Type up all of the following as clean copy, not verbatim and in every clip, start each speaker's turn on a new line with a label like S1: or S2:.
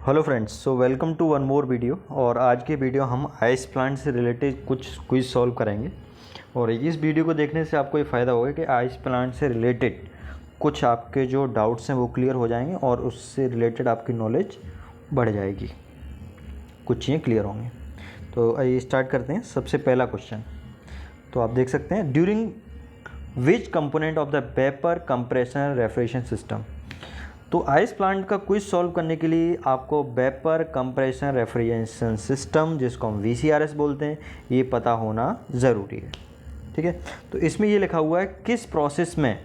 S1: Hello friends, so welcome to one more video. और आज के वीडियो हम आइस प्लांट से रिलेटेड कुछ क्विज सॉल्व करेंगे। और इस वीडियो को देखने से आपको ये फ़ायदा होगा कि आइस प्लांट से रिलेटेड कुछ आपके जो डाउट्स हैं वो क्लियर हो जाएंगे और उससे रिलेटेड आपकी नॉलेज बढ़ जाएगी, कुछ चीज़ें क्लियर होंगी। तो आइए स्टार्ट करते हैं। सबसे पहला क्वेश्चन तो आप देख सकते हैं, during which component of the vapour compression refrigeration system. तो आइस प्लांट का क्विज सॉल्व करने के लिए आपको वेपर कंप्रेशन रेफ्रिजरेशन सिस्टम, जिसको हम VCRS बोलते हैं, ये पता होना ज़रूरी है। ठीक है, तो इसमें ये लिखा हुआ है किस प्रोसेस में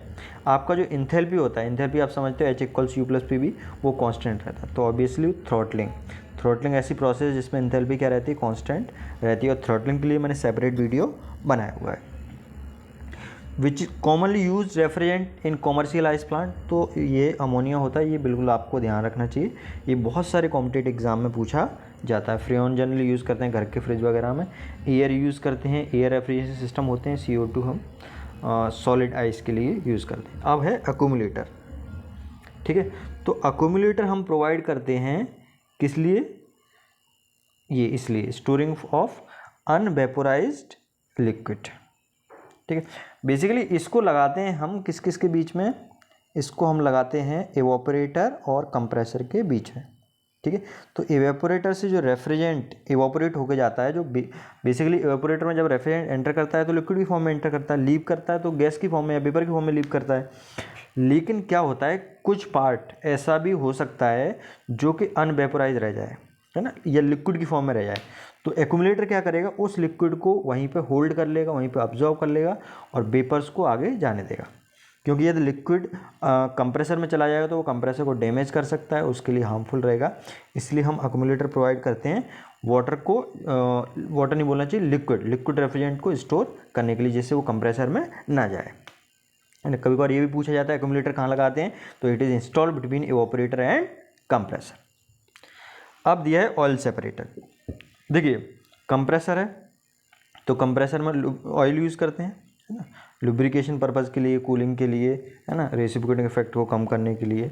S1: आपका जो इंथैल्पी होता है, इंथैल्पी आप समझते हो H=U+PV, वो कांस्टेंट रहता है। तो ऑब्वियसली थ्रॉटलिंग ऐसी प्रोसेस जिसमें इंथैल्पी क्या रहती है, कांस्टेंट रहती है। और थ्रॉटलिंग के लिए मैंने सेपरेट वीडियो बनाया हुआ है। Which commonly use refrigerant in commercial ice plant. तो ये अमोनिया होता है, ये बिल्कुल आपको ध्यान रखना चाहिए। ये बहुत सारे कॉम्पिटेटिव एग्जाम में पूछा जाता है। फ्रेऑन जनरली यूज़ करते हैं घर के फ्रिज वगैरह में। एयर यूज़ करते हैं, एयर रेफ्रिजरेशन सिस्टम होते हैं। CO2 हम सॉलिड आइस के लिए यूज़ करते हैं। अब है अक्यूमुलेटर। ठीक है, तो अक्यूमुलेटर हम प्रोवाइड करते हैं किस लिए, ये इसलिए स्टोरिंग ऑफ अनवेपोराइज्ड लिक्विड। ठीक है, बेसिकली इसको लगाते हैं हम किस किस के बीच में, इसको हम लगाते हैं एवापोरेटर और कंप्रेसर के बीच में। ठीक है, तो एवापोरेटर से जो रेफ्रिजरेंट एवापोरेट होकर जाता है, जो बेसिकली एवापोरेटर में जब रेफ्रिजरेंट एंटर करता है तो लिक्विड की फॉर्म में एंटर करता है, लीव करता है तो गैस की फॉर्म में या वेपर की फॉर्म में लीव करता है। लेकिन क्या होता है, कुछ पार्ट ऐसा भी हो सकता है जो कि अनवेपोराइज रह जाए, है ना, या लिक्विड की फॉर्म में रह जाए। तो एक्यूमुलेटर क्या करेगा, उस लिक्विड को वहीं पे होल्ड कर लेगा, वहीं पे ऑब्जॉर्व कर लेगा और वेपर्स को आगे जाने देगा। क्योंकि यदि लिक्विड कंप्रेसर में चला जाएगा तो वो कंप्रेसर को डैमेज कर सकता है, उसके लिए हार्मफुल रहेगा। इसलिए हम एक्यूमुलेटर प्रोवाइड करते हैं वाटर को, वाटर नहीं बोलना चाहिए, लिक्विड रेफ्रिजरेंट को स्टोर करने के लिए, जिससे वो कंप्रेसर में ना जाए। कभी कभार ये भी पूछा जाता है एक्यूमुलेटर कहाँ लगाते हैं, तो it is installed between evaporator and compressor. अब दिया है ऑयल सेपरेटर। देखिए, कंप्रेसर है तो कंप्रेसर में ऑयल यूज़ करते हैं, है ना, लुब्रिकेशन पर्पज़ के लिए, कूलिंग के लिए, है ना, रेसिप्रोकेटिंग इफेक्ट को कम करने के लिए,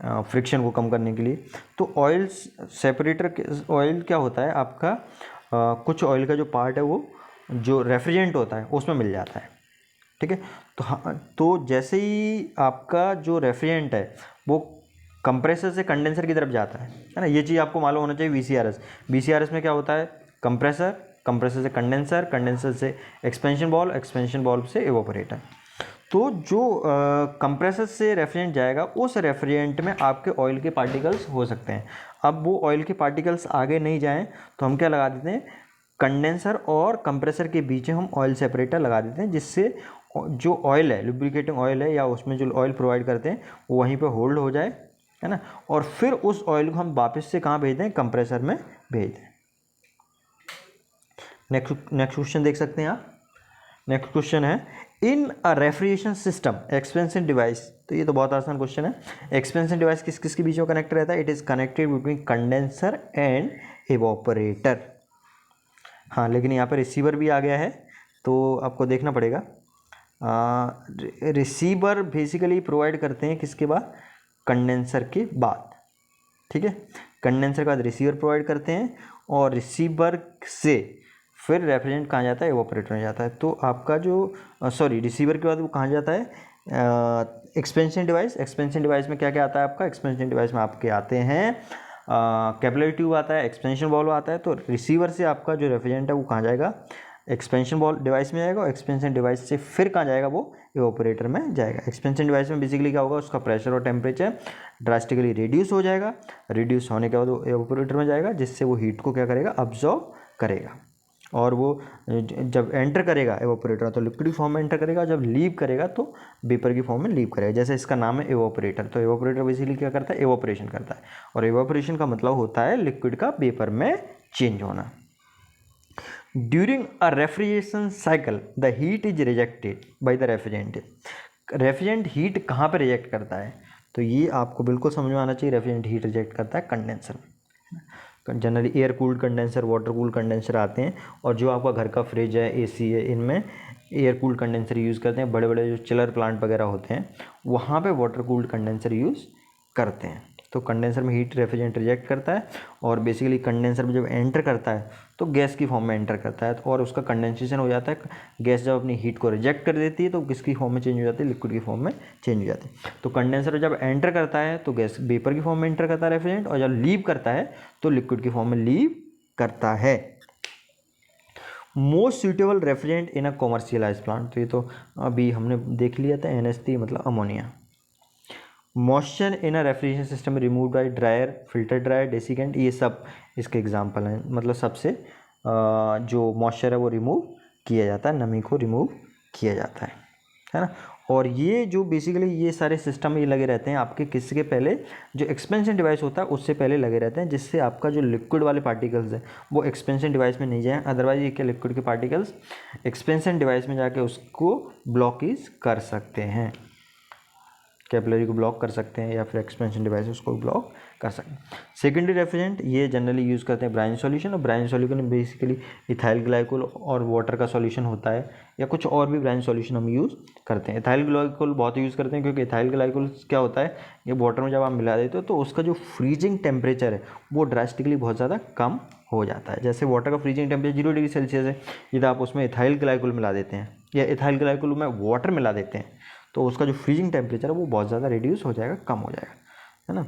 S1: फ्रिक्शन को कम करने के लिए। तो ऑयल सेपरेटर, ऑयल क्या होता है आपका, कुछ ऑयल का जो पार्ट है वो जो रेफ्रिजरेंट होता है उसमें मिल जाता है। ठीक है, तो हाँ, तो जैसे ही आपका जो रेफ्रिजरेंट है वो कंप्रेसर से कंडेंसर की तरफ जाता है ना, ये चीज़ आपको मालूम होना चाहिए। VCRS में क्या होता है, कंप्रेसर से कंडेंसर से एक्सपेंशन वाल्व से एवापोरेटर। तो जो कंप्रेसर से रेफ्रिजरेंट जाएगा, उस रेफ्रिजरेंट में आपके ऑयल के पार्टिकल्स हो सकते हैं। अब वो ऑयल के पार्टिकल्स आगे नहीं जाएं तो हम क्या लगा देते हैं, कंडेंसर और कंप्रेसर के बीच में हम ऑयल सेपरेटर लगा देते हैं, जिससे जो ऑयल है, लुब्रिकेटिंग ऑयल है या उसमें जो ऑयल प्रोवाइड करते हैं, वो वहीं पे होल्ड हो जाए, है ना। और फिर उस ऑयल को हम वापस से कहाँ भेज दें, कंप्रेसर में भेज दें। नेक्स्ट क्वेश्चन देख सकते हैं आप। नेक्स्ट क्वेश्चन है, इन अ रेफ्रिजरेशन सिस्टम एक्सपेंशन डिवाइस। तो ये तो बहुत आसान क्वेश्चन है। एक्सपेंशन डिवाइस किस किस के बीच में कनेक्ट रहता है, it is connected between condenser and evaporator. हाँ, लेकिन यहाँ पर रिसीवर भी आ गया है, तो आपको देखना पड़ेगा। रिसीवर बेसिकली प्रोवाइड करते हैं किसके बाद, कंडेंसर के बाद। ठीक है, कंडेंसर के बाद रिसीवर प्रोवाइड करते हैं और रिसीवर से फिर रेफ्रिजरेंट कहाँ जाता है, एवापोरेटर में जाता है। तो आपका जो रिसीवर के बाद वो कहाँ जाता है, एक्सपेंशन डिवाइस में क्या क्या आता है आपका, एक्सपेंशन डिवाइस में आपके आते हैं कैपिलरी ट्यूब आता है, एक्सपेंशन वाल्व आता है। तो रिसीवर से आपका जो रेफ्रिजरेंट है वो कहाँ जाएगा, एक्सपेंशन वाल्व डिवाइस में जाएगा, और एक्सपेंशन डिवाइस से फिर कहाँ जाएगा, वो एवापोरेटर में जाएगा। एक्सपेंशन डिवाइस में बेसिकली क्या होगा, उसका प्रेशर और टेम्परेचर ड्रास्टिकली रिड्यूस हो जाएगा। रिड्यूस होने के बाद वो एवापोरेटर में जाएगा, जिससे वो हीट को क्या करेगा, अब्जॉर्ब करेगा। और वो जब एंटर करेगा एवापोरेटर तो लिक्विड फॉर्म में एंटर करेगा, जब लीव करेगा तो वेपर की फॉर्म में लीव करेगा। जैसे इसका नाम है एवापोरेटर, तो एवापोरेटर बेसिकली क्या करता है, एवापोरेशन करता है। और एवापोरेशन का मतलब होता है लिक्विड का वेपर में चेंज होना। During a refrigeration cycle the heat is rejected by the refrigerant. Refrigerant heat कहाँ पर रिजेक्ट करता है, तो ये आपको बिल्कुल समझ में आना चाहिए। रेफ्रिजरेंट हीट रिजेक्ट करता है कंडेंसर में। Generally air cooled condenser, water cooled condenser आते हैं, और जो आपका घर का फ्रिज है, AC है, इनमें एयर कूल्ड कंडेंसर यूज़ करते हैं। बड़े बड़े जो चिलर प्लांट वगैरह होते हैं वहाँ पे वाटर कूल्ड कंडेंसर यूज़ करते हैं। तो कंडेंसर में हीट रेफ्रिजरेंट रिजेक्ट करता है और बेसिकली कंडेंसर में जब एंटर करता है तो गैस की फॉर्म में एंटर करता है और उसका कंडेंसेशन हो जाता है। गैस जब अपनी हीट को रिजेक्ट कर देती है तो किसकी फॉर्म में चेंज हो जाती है, लिक्विड की फॉर्म में चेंज हो जाती है। तो कंडेंसर जब एंटर करता है तो गैस वेपर की फॉर्म में एंटर करता है रेफ्रिजरेंट, और जब लीव करता है तो लिक्विड की फॉर्म में लीव करता है। मोस्ट सुटेबल रेफ्रिजरेंट इन अ कॉमर्शियल आइस प्लांट, तो ये तो अभी हमने देख लिया था, NH3 मतलब ammonia. Moisture in a refrigeration system remove by dryer, filter dryer, desiccant, ये सब इसके एग्जाम्पल हैं। मतलब सबसे जो मॉइस्चर है वो रिमूव किया जाता है, नमी को रिमूव किया जाता है ना। और ये जो बेसिकली ये सारे सिस्टम ये लगे रहते हैं आपके किसके पहले, जो एक्सपेंशन डिवाइस होता है उससे पहले लगे रहते हैं, जिससे आपका जो लिक्विड वाले पार्टिकल्स हैं वो एक्सपेंशन डिवाइस में नहीं जाए। अदरवाइज ये क्या लिक्विड के पार्टिकल्स एक्सपेंशन डिवाइस में जाके उसको ब्लॉकेज कर सकते हैं, कैपिलरी को ब्लॉक कर सकते हैं या फिर एक्सपेंशन डिवाइस उसको ब्लॉक कर सकते हैं। सेकेंडरी रेफ्रिजरेंट ये जनरली यूज़ करते हैं ब्राइन सॉल्यूशन, और brine solution basically ethyl glycol और वाटर का सॉल्यूशन होता है, या कुछ और भी ब्राइन सॉल्यूशन हम यूज़ करते हैं। इथाइल ग्लाइकोल बहुत यूज़ करते हैं क्योंकि इथाइल ग्लाइकोल क्या होता है, ये वाटर में जब आप मिला देते हो तो उसका जो फ्रीजिंग टेम्परेचर है वो ड्रास्टिकली बहुत ज़्यादा कम हो जाता है। जैसे वाटर का फ्रीजिंग टेम्परेचर 0 डिग्री सेल्सियस है, यदि आप उसमें इथाइल ग्लाइकोल मिला देते हैं या इथाइल ग्लाइकोल में वाटर मिला देते हैं तो उसका जो फ्रीजिंग टेम्परेचर है वो बहुत ज़्यादा रिड्यूस हो जाएगा, कम हो जाएगा, है ना।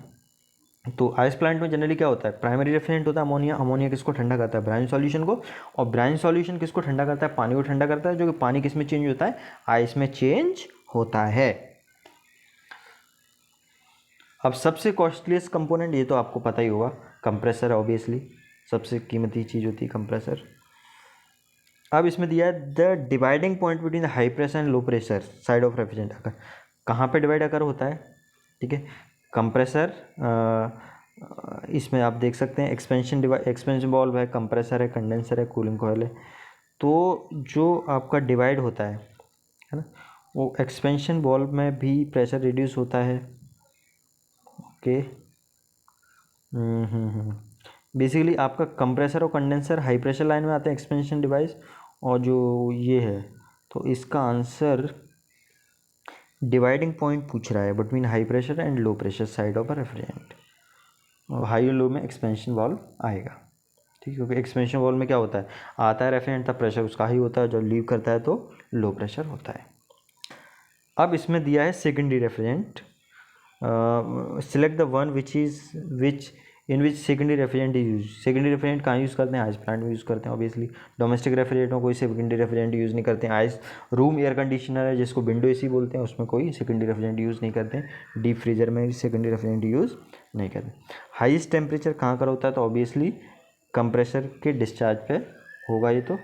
S1: तो आइस प्लांट में जनरली क्या होता है, प्राइमरी रेफ्रिजरेंट होता है अमोनिया। अमोनिया किसको ठंडा करता है, ब्राइन सॉल्यूशन को, और ब्राइन सॉल्यूशन किसको ठंडा करता है, पानी को ठंडा करता है, जो कि पानी किस में चेंज होता है, आइस में चेंज होता है। अब सबसे कॉस्टलीस्ट कंपोनेंट ये तो आपको पता ही होगा, कंप्रेसर, ऑब्वियसली सबसे कीमती चीज़ होती है कंप्रेसर। अब इसमें दिया है the dividing point between the high pressure and low pressure side of refrigerant occur, कहाँ पे डिवाइड अकर होता है, ठीक है। कंप्रेसर, इसमें आप देख सकते हैं एक्सपेंशन वाल्व है, कंप्रेसर है, कंडेंसर है, कूलिंग कॉइल है। तो जो आपका डिवाइड होता है ना, वो एक्सपेंशन वाल्व में भी प्रेशर रिड्यूस होता है। ओके, बेसिकली आपका कंप्रेसर और कंडेंसर हाई प्रेशर लाइन में आते हैं, एक्सपेंशन डिवाइस, और जो ये है तो इसका आंसर डिवाइडिंग पॉइंट पूछ रहा है between high pressure and low pressure side of a refrigerant, और हाई और लो में एक्सपेंशन वाल्व आएगा, ठीक है। क्योंकि एक्सपेंशन वाल्व में क्या होता है, आता है रेफ्रिजरेंट तब प्रेशर उसका हाई होता है, जब लीव करता है तो लो प्रेशर होता है। अब इसमें दिया है secondary refrigerant, select the one which in which secondary refrigerant is use. Secondary refrigerant कहाँ यूज़ करते हैं, आइस प्लांट में यूज़ करते हैं ऑब्वियसली। डोमेस्टिक रेफ्रिजरेटर में कोई सेकेंडरी रेफ्रिजरेंट यूज़ नहीं करते हैं। आइस रूम एयर कंडीशनर है जिसको विंडो AC बोलते हैं, उसमें कोई सेकेंडरी रेफ्रिजरेंट यूज़ नहीं करते हैं। डीप फ्रीजर में भी सेकेंडरी रेफ्रिजरेंट यूज़ नहीं करते। हाईएस्ट टेम्परेचर कहाँ कर होता है, तो ऑब्वियसली कंप्रेसर के डिस्चार्ज पे होगा ये तो।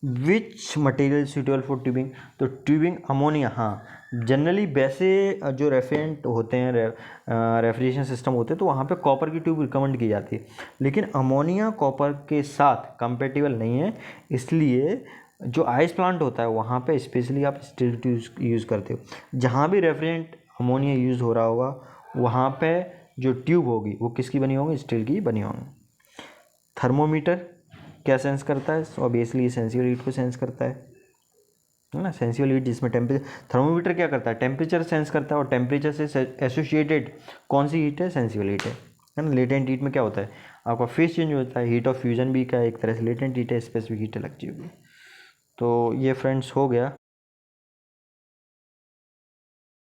S1: Which material suitable for tubing, तो ट्यूबिंग अमोनिया, हाँ जनरली वैसे जो रेफ्रिजरेंट होते हैं, रेफ्रिजरेशन सिस्टम होते हैं तो वहाँ पे कॉपर की ट्यूब रिकमेंड की जाती है, लेकिन अमोनिया कॉपर के साथ कंपेटेबल नहीं है, इसलिए जो आइस प्लांट होता है वहाँ पे स्पेशली आप स्टील ट्यूब यूज़ करते हो। जहाँ भी रेफ्रिजरेंट अमोनिया यूज़ हो रहा होगा वहाँ पे जो ट्यूब होगी वो किसकी बनी होगी, स्टील की बनी होगी। थर्मोमीटर क्या सेंस करता है, ऑब्वियसली ये सेंसिबल हीट को सेंस करता है ना। सेंसिबल हीट जिसमें टेम्परेचर, थर्मोमीटर क्या करता है, टेम्परेचर सेंस करता है, और टेम्परेचर से एसोसिएटेड कौन सी हीट है, सेंसिबल हीट है ना। लेटेंट हीट में क्या होता है, आपका फेस चेंज होता है, हीट ऑफ फ्यूजन भी क्या एक तरह से लेटेंट हीट है, स्पेसिफिक हीट अलग चीज़ होगी। तो ये फ्रेंड्स हो गया